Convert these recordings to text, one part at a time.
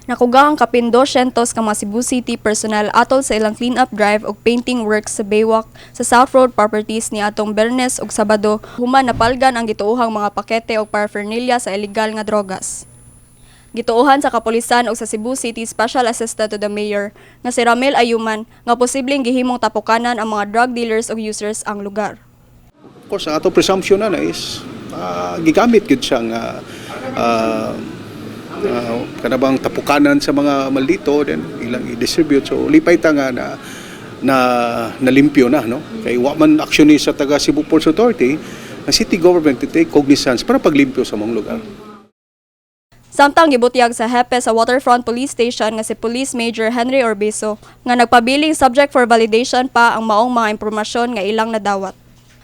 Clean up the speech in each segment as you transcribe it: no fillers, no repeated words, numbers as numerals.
Nakugang kapin 200 ka mga Cebu City personnel atol sa ilang clean-up drive ug painting works sa Baywalk sa South Road Properties ni atong Bernes ug Sabado, human napalgan ang gituohang mga pakete ug paraphernalia sa illegal nga drogas. Gituohan sa kapulisan ug sa Cebu City Special Assistant to the Mayor nga si Ramel Ayuman nga posibleng gihimong tapukanan ang mga drug dealers ug users ang lugar. Of course, ang ato presumption na is gigamit gid siya nga kanabang tapukanan sa mga maldito then ilang i-distribute, so lipay ta nga na nalimpyo na, no, kay wa man aksyon ni sa taga Cebu Ports Authority ang city government to take cognizance para paglimpyo sa mga lugar. Samtang gibutyag sa hepe sa Waterfront Police Station nga si Police Major Henry Orbeso nga nagpabiling subject for validation pa ang maong mga impormasyon nga ilang nadawat.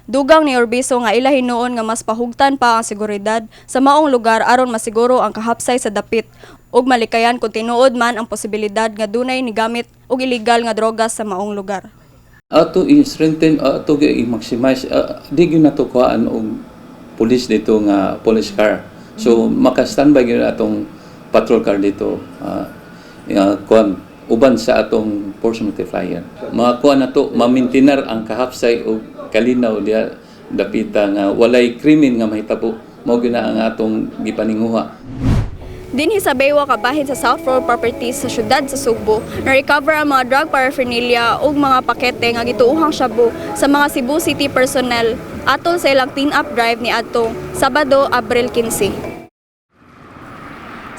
Dugang ni Orbeso nga ila hinuon nga mas pahugtan pa ang seguridad sa maong lugar aron masiguro ang kahapsay sa dapit ug malikayan kung tinuod man ang posibilidad nga dunay nigamit og illegal nga drogas sa maong lugar. Ato i-strengthen, ato i-maximize, di gyud nato kuhaan og police dito nga police car. So maka-standby gyud atong patrol car dito kuan uban sa atong force multiplier. Makakuha nato ma-maintainer ang kahapsay og kalinaw diya dapita nga walay krimen nga mahitabo, mao gyud na ang atong gipaninguha. Dinhi sa Baywalk kabahin sa South Road Properties sa syudad sa Subo, na-recover ang mga drug paraphernalia ug mga pakete nga gituohang shabu sa mga Cebu City personnel atol sa ilang clean-up drive ni adtong Sabado, Abril 15.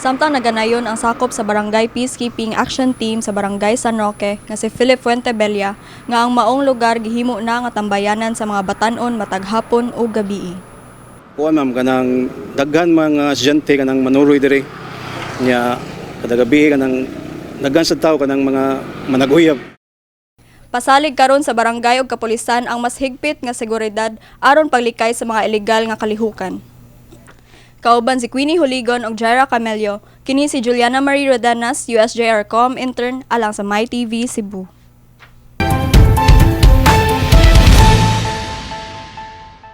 Samtang naganayon ang sakop sa Barangay Peacekeeping Action Team sa Barangay San Roque nga si Philip Fuentebella nga ang maong lugar gihimo na nga tambayanan sa mga batan-on matag hapon o gabii. Kuha ma'am kanang daghan mga estudyante kanang manuroy diri nya kada gabi kanang daghan sa tawo kanang mga managuyab. Pasalig karon sa barangay ug kapulisan ang mas higpit nga seguridad aron paglikay sa mga ilegal nga kalihukan. Kauban si Queenie Huligon ug Jaira Camelio, kini si Juliana Marie Rodanas, USJR Com intern alang sa MyTV Cebu.